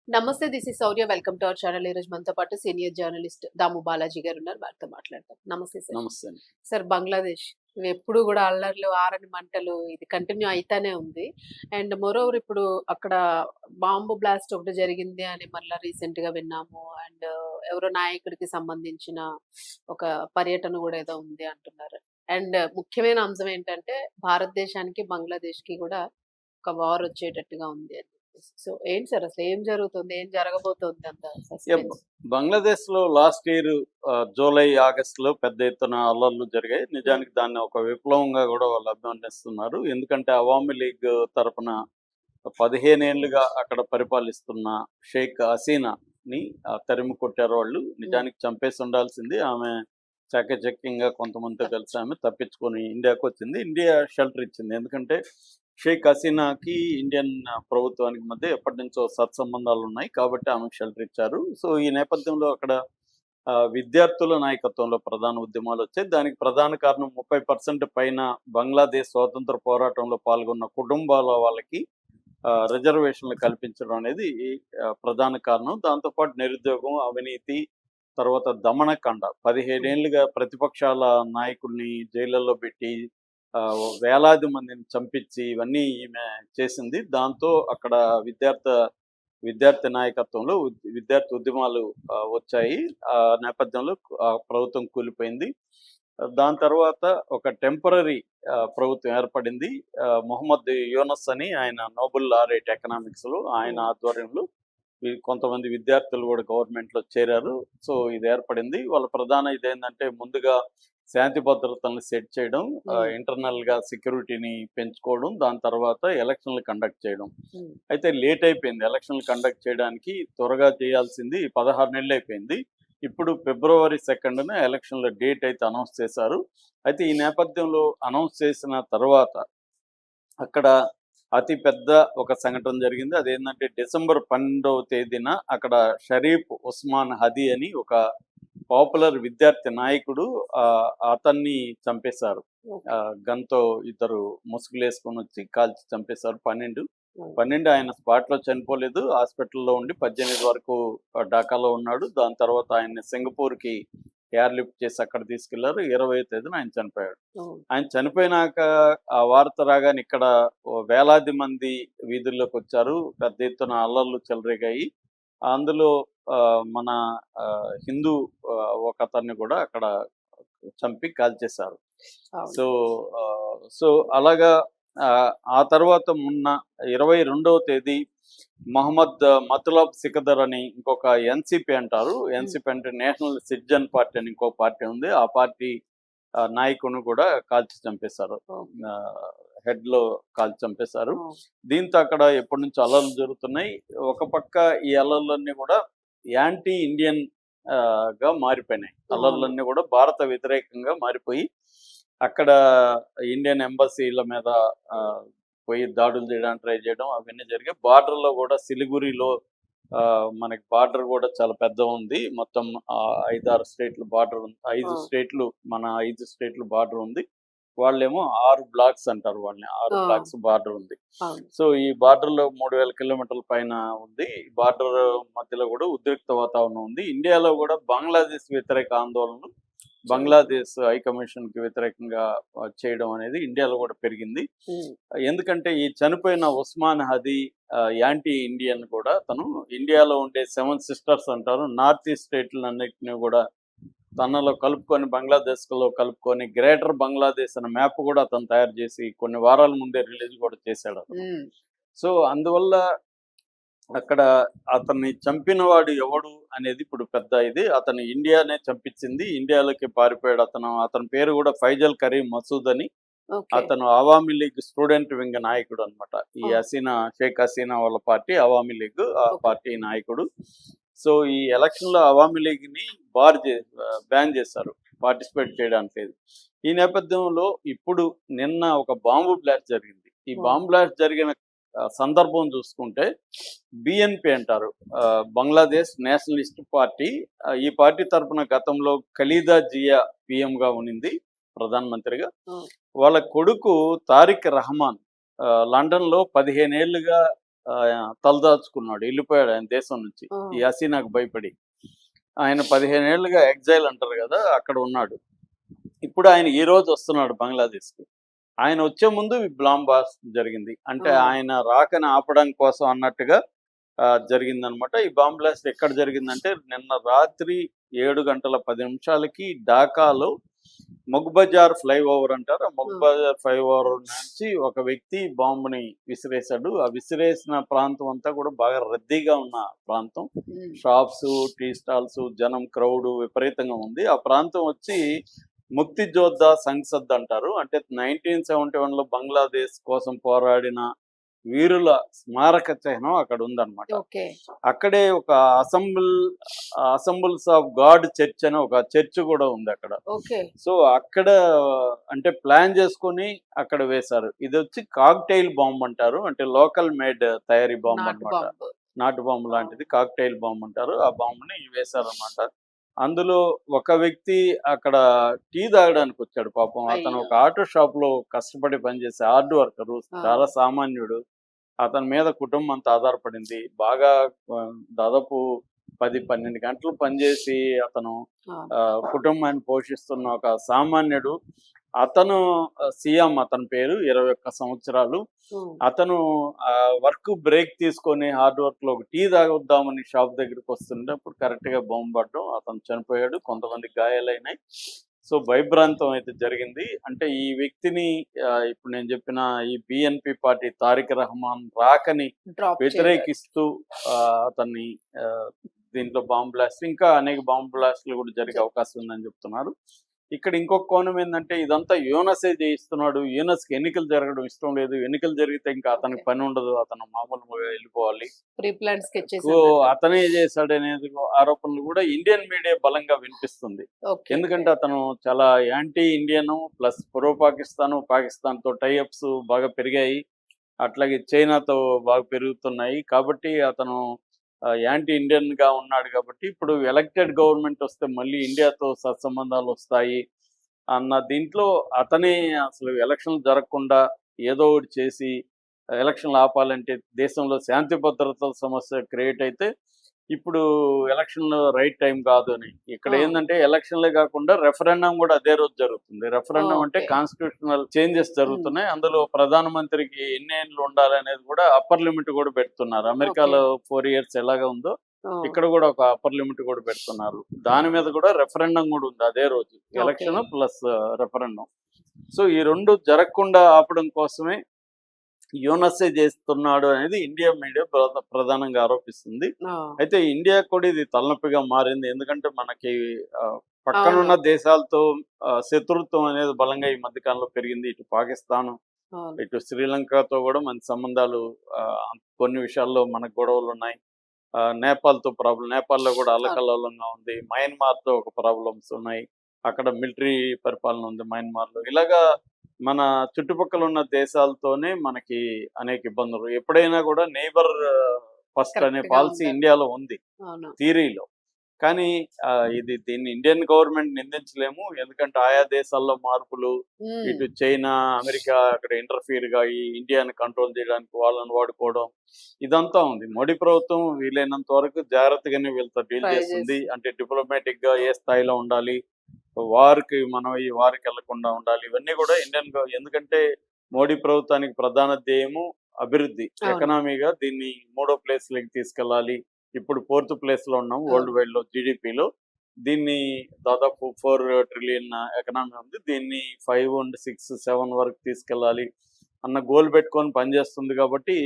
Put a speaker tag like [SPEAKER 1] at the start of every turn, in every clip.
[SPEAKER 1] నమస్తే. This is Shaurya. Welcome to our channel. ఈరోజు మనతో పాటు సీనియర్ జర్నలిస్ట్ దాము బాలాజీ గారు ఉన్నారు. వారితో మాట్లాడదాం. నమస్తే సార్.
[SPEAKER 2] నమస్తే అండి.
[SPEAKER 1] సార్, బంగ్లాదేశ్ ఎప్పుడు కూడా అల్లర్లు, ఆరని మంటలు ఇది కంటిన్యూ అయితానే ఉంది. అండ్ మోరోవర్ ఇప్పుడు అక్కడ బాంబు బ్లాస్ట్ ఒకటి జరిగింది అని మళ్ళా రీసెంట్‌గా విన్నాము. అండ్ ఎవరో నాయకుడికి సంబంధించిన ఒక పర్యటన కూడా ఏదో ఉంది అంటున్నారు. అండ్ ముఖ్యమైన అంశం ఏంటంటే భారతదేశానికి, బంగ్లాదేశ్‌కి కూడా ఒక వార్ వచ్చేటట్టుగా ఉంది అని చెప్పేసి. సో ఏంటి సార్ అసలు ఏం జరుగుతుంది? ఏం జరగబోతోంది అంత
[SPEAKER 2] యాహ్!
[SPEAKER 1] సస్పెన్స్?
[SPEAKER 2] బంగ్లాదేశ్‌లో లాస్ట్ ఇయర్ జూలై, ఆగస్ట్‌లో పెద్ద ఎత్తున అల్లర్లు జరిగాయి.
[SPEAKER 1] హ్మ్.
[SPEAKER 2] నిజానికి దాన్ని ఒక విప్లవంగా గూడా వాళ్ళు అభివర్ణిస్తున్నారు. ఎందుకంటే అవామీ లీగ్ తరపున 15 ఏళ్లుగా అక్కడ పరిపాలిస్తున్న షేక్ హసీనాని తరిమి కొట్టారు వాళ్ళు.
[SPEAKER 1] హ్మ్.
[SPEAKER 2] నిజానికి చంపేసి ఉండాల్సింది. ఆమె చాకచక్యంగా కొంతమందితో కలిసి ఆమె తప్పించుకొని ఇండియాకొచ్చింది. ఇండియా షెల్టర్ ఇచ్చింది. ఎందుకంటే షేక్ హసీనాకి ఇండియన్ ప్రభుత్వానికి మధ్య ఎప్పటినుంచో సత్సంబంధాలున్నాయి. కాబట్టి ఆమెకు షెల్టర్ ఇచ్చారు. సో, ఈ నేపథ్యంలో అక్కడ విద్యార్థుల నాయకత్వంలో ప్రధాన ఉద్యమాలొచ్చాయి. దానికి ప్రధాన కారణం 30% పైన బంగ్లాదేశ్ స్వాతంత్ర పోరాటంలో పాల్గొన్న కుటుంబాల వాళ్ళకి రిజర్వేషన్‌లు కల్పించడం అనేది ప్రధాన కారణం. దాంతో పాటు నిరుద్యోగం, అవినీతి, తర్వాత దమనకాండ. 15 ఏళ్లుగా ప్రతిపక్షాల నాయకుల్ని జైళ్ళల్లో పెట్టి వేలాది మందిని చంపించి ఇవన్నీ ఈమె చేసింది. దాంతో అక్కడ విద్యార్థి నాయకత్వంలో విద్యార్థి ఉద్యమాలు వచ్చాయి. ఆ నేపథ్యంలో ప్రభుత్వం కూలిపోయింది. దాని తర్వాత ఒక టెంపరరీ ప్రభుత్వం ఏర్పడింది. మొహమ్మద్ యూనస్ అని ఆయన నోబెల్ లారెట్ ఎకనామిక్స్‌లో ఆయన
[SPEAKER 1] హ్మ్.
[SPEAKER 2] ఆధ్వర్యంలో కొంతమంది విద్యార్థులు కూడా గవర్నమెంట్‌లో చేరారు. సో, ఇది ఏర్పడింది. వాళ్ళ ప్రధాన ఇదేంటంటే ముందుగా శాంతి భద్రతలను సెట్ చేయడం,
[SPEAKER 1] హ్మ్.
[SPEAKER 2] ఇంటర్నల్‌గా సెక్యూరిటీని పెంచుకోవడం, దాని తర్వాత ఎలక్షన్‌లు కండక్ట్ చేయడం.
[SPEAKER 1] హ్మ్.
[SPEAKER 2] అయితే లేట్ అయిపోయింది ఎలక్షన్‌లు కండక్ట్ చేయడానికి. త్వరగా చేయాల్సింది 16 నెలలు అయిపోయింది. ఇప్పుడు ఫిబ్రవరి 2న ఎలక్షన్‌ల డేట్ అయితే అనౌన్స్ చేశారు. అయితే ఈ నేపథ్యంలో అనౌన్స్ చేసిన తర్వాత అక్కడ అతి పెద్ద ఒక సంఘటన జరిగింది. అదేంటంటే డిసెంబర్ 12వ తేదీన అక్కడ షరీఫ్ ఉస్మాన్ హదీ అని ఒక పాపులర్ విద్యార్థి నాయకుడు అతన్ని చంపేశారు.
[SPEAKER 1] ఓకే.
[SPEAKER 2] గన్‌తో ఇద్దరు ముసుగులేసుకొనొచ్చి కాల్చి చంపేశారు. 12.
[SPEAKER 1] హ్మ్.
[SPEAKER 2] 12 ఆయన స్పాట్‌లో చనిపోలేదు. హాస్పిటల్‌లో ఉండి 18 వరకు ఢాకాలో ఉన్నాడు. దాని తర్వాత ఆయన్ని సింగపూర్‌కి ఎయిర్ లిఫ్ట్ చేసి అక్కడ తీసుకెళ్లారు. 20వ తేదీన ఆయన చనిపోయాడు.
[SPEAKER 1] అవును.
[SPEAKER 2] ఆయన చనిపోయినాక ఆ వార్త రాగానే ఇక్కడ వేలాది మంది వీధుల్లోకొచ్చారు. పెద్ద ఎత్తున అల్లర్లు చెలరేగాయి. అందులో మన హిందూ ఒకతన్ని కూడా అక్కడ చంపి కాల్చేశారు.
[SPEAKER 1] అవును.
[SPEAKER 2] సో, సో అలాగా ఆ తర్వాత మొన్న 22వ తేదీ మహమ్మద్ మతలబ్ సికదర్ అని ఇంకొక ఎన్‌సీపీ అంటారు.
[SPEAKER 1] హ్మ్.
[SPEAKER 2] ఎన్‌సీపీ అంటే నేషనల్ సిటిజన్ పార్టీ అని ఇంకో పార్టీ ఉంది. ఆ పార్టీ నాయకుడిని కూడా కాల్చి చంపేశారు.
[SPEAKER 1] ఓకే.
[SPEAKER 2] హెడ్‌లో కాల్చి చంపేశారు.
[SPEAKER 1] ఓహ్!
[SPEAKER 2] దీంతో అక్కడ ఎప్పటినుంచో అల్లర్లు జరుగుతున్నాయి. ఒక పక్క ఈ అల్లర్లన్నీ కూడా యాంటీ ఇండియన్ గా మారిపోయినాయి.
[SPEAKER 1] అవును.
[SPEAKER 2] అల్లర్లన్నీ కూడా భారత వ్యతిరేకంగా మారిపోయి అక్కడ ఇండియన్ ఎంబసీల మీద ఆహ్, పోయి దాడులు చేయడానికి ట్రై చేయడం అవన్నీ జరిగాయి. బార్డర్‌లో కూడా సిలిగురిలో మనకి బార్డర్ కూడా చాలా పెద్దగుంది. మొత్తం 5, 6 స్టేట్‌లు బార్డర్ ఉంది. 5
[SPEAKER 1] ఆ!
[SPEAKER 2] స్టేట్‌లు మన 5 స్టేట్‌లు బార్డర్ ఉంది. వాళ్ళేమో 6 బ్లాక్స్ అంటారు వాళ్ళని. 6
[SPEAKER 1] ఆ!
[SPEAKER 2] బ్లాక్స్ బార్డర్ ఉంది.
[SPEAKER 1] అవును.
[SPEAKER 2] సో, ఈ బార్డర్‌లో 3000 కిలోమీటర్ల పైన ఉంది. ఈ బార్డర్ మధ్యలో కూడా ఉద్రిక్త వాతావరణం ఉంది. ఇండియాలో కూడా బంగ్లాదేశ్ వ్యతిరేక ఆందోళనలు,
[SPEAKER 1] జరుగుతుంది.
[SPEAKER 2] బంగ్లాదేశ్ హై కమిషన్‌కి వ్యతిరేకంగా చేయడం అనేది ఇండియాలో కూడా పెరిగింది.
[SPEAKER 1] హ్మ్.
[SPEAKER 2] ఎందుకంటే ఈ చనిపోయిన ఉస్మాన్ హదీ యాంటీ ఇండియన్ కూడా తను ఇండియాలో ఉండే 7 సిస్టర్స్ అంటారు. నార్త్ ఈస్ట్ స్టేట్‌లన్నిటిని కూడా తనలో కలుపుకొని బంగ్లాదేశ్‌లో కలుపుకొని గ్రేటర్ బంగ్లాదేశ్ అనే మ్యాప్ కూడా అతను తయారు చేసి కొన్ని వారాల ముందే రిలీజ్ కూడా చేశాడతను.
[SPEAKER 1] హ్మ్.
[SPEAKER 2] సో, అందువల్ల అక్కడ అతన్ని చంపినవాడు ఎవడు అనేది ఇప్పుడు పెద్ద ఇది. అతను ఇండియానే చంపించింది. ఇండియాలోకి పారిపోయాడు అతను. అతని పేరు కూడా ఫైజల్ కరీం మసూద్ అని.
[SPEAKER 1] ఓకే.
[SPEAKER 2] అతను అవామీ లీగ్ స్టూడెంట్ వింగ్ నాయకుడనమాట. ఈ
[SPEAKER 1] ఓహ్!
[SPEAKER 2] షేక్ హసీనా వాళ్ళ పార్టీ అవామీ లీగ్. ఆ
[SPEAKER 1] ఓకే.
[SPEAKER 2] పార్టీ నాయకుడు. సో, ఈ ఎలక్షన్‌లో అవామీ లీగ్‌ని బార్ జే బ్యాన్ చేశారు. పార్టిసిపేట్ చేయడానికి లేదు. ఈ నేపథ్యంలో ఇప్పుడు నిన్న ఒక బాంబు బ్లాస్ట్ జరిగింది. ఈ
[SPEAKER 1] ఓహ్!
[SPEAKER 2] బాంబ్ బ్లాస్ట్ జరిగిన సందర్భం చూసుకుంటే బీఎన్‌పీ అంటారు. Bangladesh Nationalist party. ఈ పార్టీ తరపున గతంలో ఖలీదా జియా పీఎంగా ఉన్నింది ప్రధానమంత్రిగా.
[SPEAKER 1] ఓహ్!
[SPEAKER 2] వాళ్ళ కొడుకు తారిక్ రహమాన్ లండన్‌లో 15 ఏళ్లుగా తలదాచుకున్నాడు, వెళ్ళిపోయాడు ఆయన దేశం నుంచి
[SPEAKER 1] ఆ,
[SPEAKER 2] ఈ హసీనాకు భయపడి. ఆయన 15 ఏళ్లుగా ఎగ్జైల్ అంటారు కదా, అక్కడ ఉన్నాడు. ఇప్పుడు ఆయన ఈ రోజు వస్తున్నాడు బంగ్లాదేశ్కి. ఆయన వచ్చే ముందు ఈ బాంబ్ బ్లాస్ట్ జరిగింది. అంటే
[SPEAKER 1] ఆ,
[SPEAKER 2] ఆయన రాకని ఆపడం కోసం అన్నట్టుగా జరిగిందనమాట. ఈ బాంబ్ బ్లాస్ట్ ఎక్కడ జరిగిందంటే నిన్న రాత్రి 7:10 ఢాకాలో మొగ్బజార్ ఫ్లైఓవర్ అంటారు. ఆ మొగ్బజార్ ఫ్లైఓవర్ నుంచి ఒక వ్యక్తి బాంబుని విసిరేశాడు. ఆ విసిరేసిన ప్రాంతం అంతా కూడా బాగా రద్దీగా ఉన్న ప్రాంతం.
[SPEAKER 1] ఉమ్,
[SPEAKER 2] షాప్స్, టీ స్టాల్స్, జనం క్రౌడ్ విపరీతంగా ఉంది. ఆ ప్రాంతం వచ్చి ముక్తి జోద్ధా సంసద్ అంటారు. అంటే 1971లో బంగ్లాదేశ్ కోసం పోరాడిన వీరుల స్మారక చిహ్నం అక్కడ ఉందన్నమాట.
[SPEAKER 1] ఓకే,
[SPEAKER 2] అక్కడే ఒక అసెంబుల్స్ ఆఫ్ గాడ్ చర్చ్ అని ఒక చర్చ్ కూడా ఉంది అక్కడ.
[SPEAKER 1] ఓకే.
[SPEAKER 2] సో అక్కడ అంటే ప్లాన్ చేసుకొని అక్కడ వేశారు. ఇది వచ్చి కాక్టైల్ బాంబ్ అంటారు. అంటే లోకల్ మేడ్ తయారీ బాంబ్
[SPEAKER 1] నాటు
[SPEAKER 2] అన్నమాట.
[SPEAKER 1] బాంబు.
[SPEAKER 2] నాటు బాంబు లాంటిది కాక్టైల్ బాంబ్ అంటారు. ఆ బాంబుని వేశారన్నమాట. అందులో ఒక వ్యక్తి అక్కడ టీ తాగడానికి వచ్చాడు పాపం. అతను
[SPEAKER 1] అయ్యో.
[SPEAKER 2] ఒక ఆటో షాప్ లో కష్టపడి పనిచేసే హార్డ్ వర్కరు,
[SPEAKER 1] ఆ,
[SPEAKER 2] చాలా సామాన్యుడు. అతని మీద కుటుంబం అంతా ఆధారపడింది. బాగా దాదాపు 10-12 గంటలు పనిచేసి అతను
[SPEAKER 1] ఆ,
[SPEAKER 2] కుటుంబాన్ని పోషిస్తున్న ఒక సామాన్యుడు. అతను సీఎం, అతని పేరు 21 సంవత్సరాలు.
[SPEAKER 1] ఉమ్,
[SPEAKER 2] అతను వర్క్ బ్రేక్ తీసుకొని హార్డ్ వర్క్ లో ఒక టీ తాగొద్దామని షాప్ దగ్గరికి వస్తుండేప్పుడు కరెక్ట్ గా బాంబు పడడం, అతను చనిపోయాడు. కొంతమంది గాయాలైనాయి. సో భయభ్రాంతం అయితే జరిగింది. అంటే ఈ వ్యక్తిని ఇప్పుడు నేను చెప్పిన ఈ బిఎన్పి పార్టీ తారిక్ రహమాన్ రాకని
[SPEAKER 1] డ్రాప్ చేయలేదు.
[SPEAKER 2] వ్యతిరేకిస్తూ అతన్ని ఆ, దీంట్లో బాంబ్ బ్లాస్ట్, ఇంకా అనేక బాంబ్ బ్లాస్ట్లు కూడా జరిగే అవకాశం ఉందని చెప్తున్నారు. ఇక్కడ ఇంకొక కోణం ఏంటంటే ఇదంతా యూనసే చేయిస్తున్నాడు. యూనస్కి ఎన్నికలు జరగడం ఇష్టం లేదు. ఎన్నికలు జరిగితే ఇంకా అతనికి
[SPEAKER 1] ఓకే.
[SPEAKER 2] పని ఉండదు, అతను మామూలుగా వెళ్ళిపోవాలి.
[SPEAKER 1] ప్రీ ప్లాన్ స్కెచెస్
[SPEAKER 2] సో అతనే చేశాడనేది ఆరోపణలు కూడా ఇండియన్ మీడియా బలంగా వినిపిస్తుంది.
[SPEAKER 1] ఓకే,
[SPEAKER 2] ఎందుకంటే అతను చాలా యాంటీ ఇండియన్, ప్లస్ ప్రో పాకిస్తాన్తో టైఅప్స్ బాగా పెరిగాయి. అట్లాగే చైనాతో బాగా పెరుగుతున్నాయి. కాబట్టి అతను యాంటీ ఇండియన్ గా ఉన్నాడు. కాబట్టి ఇప్పుడు ఎలక్టెడ్ గవర్నమెంట్ వస్తే మళ్ళీ ఇండియాతో సత్సంబంధాలు వస్తాయి అన్న దీంట్లో అతనే అసలు ఎలక్షన్లు జరగకుండా ఏదో ఒకటి చేసి ఎలక్షన్లు ఆపాలంటే దేశంలో శాంతి భద్రతల సమస్య క్రియేట్ అయితే ఇప్పుడు ఎలక్షన్లు రైట్ టైం కాదు అని. ఇక్కడ
[SPEAKER 1] ఆ,
[SPEAKER 2] ఏంటంటే ఎలక్షన్లే కాకుండా రెఫరెండం కూడా అదే రోజు జరుగుతుంది. రెఫరెండం అంటే
[SPEAKER 1] ఓకే.
[SPEAKER 2] కాన్స్టిట్యూషనల్ చేంజెస్
[SPEAKER 1] ఉమ్,
[SPEAKER 2] జరుగుతున్నాయి. అందులో ప్రధానమంత్రికి ఎన్ని ఏళ్ళు ఉండాలనేది కూడా అప్పర్ లిమిట్ కూడా పెడుతున్నారు.
[SPEAKER 1] ఓకే.
[SPEAKER 2] అమెరికాలో 4 ఇయర్స్ ఎలాగా ఉందో
[SPEAKER 1] ఆ,
[SPEAKER 2] ఇక్కడ కూడా ఒక అప్పర్ లిమిట్ కూడా పెడుతున్నారు. దాని మీద కూడా రెఫరెండం కూడా ఉంది అదే రోజు.
[SPEAKER 1] Okay.
[SPEAKER 2] Election plus referendum. So ఈ రెండు జరగకుండా ఆపడం కోసమే యూనస్సే చేస్తున్నాడు అనేది ఇండియా మీడియా ప్రధానంగా ఆరోపిస్తుంది.
[SPEAKER 1] ఆ,
[SPEAKER 2] అయితే ఇండియా కూడా ఇది తలనొప్పిగా మారింది. ఎందుకంటే మనకి
[SPEAKER 1] అవును.
[SPEAKER 2] పక్కనున్న దేశాలతో శత్రుత్వం అనేది బలంగా ఈ మధ్య కాలంలో పెరిగింది. ఇటు పాకిస్తాన్,
[SPEAKER 1] అవును.
[SPEAKER 2] ఇటు శ్రీలంకతో కూడా మంచి సంబంధాలు, కొన్ని విషయాల్లో మనకు గొడవలు ఉన్నాయి. నేపాల్తో ప్రాబ్లం, నేపాల్లో కూడా
[SPEAKER 1] ఆ,
[SPEAKER 2] అల్లకల్లోలంగా ఉంది. మయన్మార్తో ఒక ప్రాబ్లమ్స్ ఉన్నాయి. అక్కడ మిలిటరీ పరిపాలన ఉంది మయన్మార్లో. ఇలాగా మన చుట్టుపక్కల ఉన్న దేశాలతోనే మనకి అనేక ఇబ్బందులు. ఎప్పుడైనా కూడా నైబర్ ఫస్ట్ అనే
[SPEAKER 1] కరెక్ట్ గా
[SPEAKER 2] పాలసీ
[SPEAKER 1] ఉండాలి.
[SPEAKER 2] ఇండియాలో ఉంది
[SPEAKER 1] అవును.
[SPEAKER 2] థియరీలో. కానీ దీన్ని ఇండియన్ గవర్నమెంట్ నిందించలేము. ఎందుకంటే ఆయా దేశాల్లో మార్పులు,
[SPEAKER 1] ఉమ్,
[SPEAKER 2] ఇటు చైనా, అమెరికా అక్కడ ఇంటర్ఫియర్ గా ఈ ఇండియాని కంట్రోల్ చేయడానికి వాళ్ళని వాడుకోవడం ఇదంతా ఉంది. మోడీ ప్రభుత్వం వీలైనంత వరకు జాగ్రత్తగానే వీళ్ళతో డీల్
[SPEAKER 1] ట్రై
[SPEAKER 2] చేస్తుంది.
[SPEAKER 1] చేస్తుంది.
[SPEAKER 2] అంటే డిప్లొమాటిక్ గా ఏ స్థాయిలో ఉండాలి, వారికి మనం ఈ వారికి వెళ్లకుండా ఉండాలి, ఇవన్నీ కూడా ఎందుకంటే మోడీ ప్రభుత్వానికి ప్రధాన ధ్యేయము అభివృద్ధి.
[SPEAKER 1] అవును.
[SPEAKER 2] ఎకనామీగా దీన్ని 3వ ప్లేస్ లోకి తీసుకెళ్ళాలి. ఇప్పుడు 4th ప్లేస్ లో ఉన్నాం వరల్డ్ వైడ్ లో జీడిపిలో. దీన్ని దాదాపు 4 ట్రిలియన్ ఎకనామీ ఉంది. దీన్ని 5 and 6, 7 వరకు తీసుకెళ్ళాలి అన్న గోల్ పెట్టుకొని పనిచేస్తుంది. కాబట్టి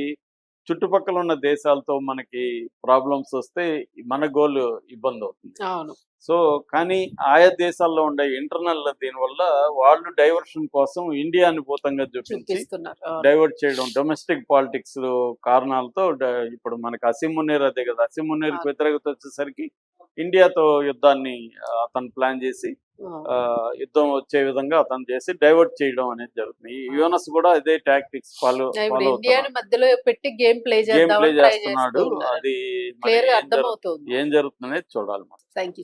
[SPEAKER 2] చుట్టుపక్కల ఉన్న దేశాలతో మనకి ప్రాబ్లమ్స్ వస్తే మన గోల్ ఇబ్బంది అవుతుంది.
[SPEAKER 1] అవును.
[SPEAKER 2] సో కానీ ఆయా దేశాల్లో ఉండే ఇంటర్నల్ దీనివల్ల వాళ్ళు డైవర్షన్ కోసం ఇండియాని భూతంగా చూపించి
[SPEAKER 1] చూపిస్తున్నారు. అవును.
[SPEAKER 2] డైవర్ట్ చేయడం, డొమెస్టిక్ పాలిటిక్స్ కారణాలతో ఇప్పుడు మనకి అసీం మునీర్ అదే కదా. అసీం మునీర్కి
[SPEAKER 1] అవును.
[SPEAKER 2] వ్యతిరేకత వచ్చేసరికి ఇండియాతో యుద్ధాన్ని అతను ప్లాన్ చేసి
[SPEAKER 1] అవును.
[SPEAKER 2] యుద్ధం వచ్చే విధంగా అతను చేసి డైవర్ట్ చేయడం అనేది జరుగుతుంది. ఈ యూనస్ కూడా అదే టాక్టిక్స్ ఫాలో
[SPEAKER 1] ఇప్పుడు
[SPEAKER 2] అవుతున్నాడు.
[SPEAKER 1] ఇండియాని మధ్యలో పెట్టి గేమ్ ప్లే
[SPEAKER 2] గేమ్ ప్లే
[SPEAKER 1] చేద్దామని ట్రై
[SPEAKER 2] చేస్తున్నాడు.
[SPEAKER 1] చేస్తూ ఉన్నారు.
[SPEAKER 2] అది మరి
[SPEAKER 1] క్లియర్ గా అర్థమవుతుంది.
[SPEAKER 2] ఏం జరుగుతుందనేది చూడాలి మనం.
[SPEAKER 1] Thank you.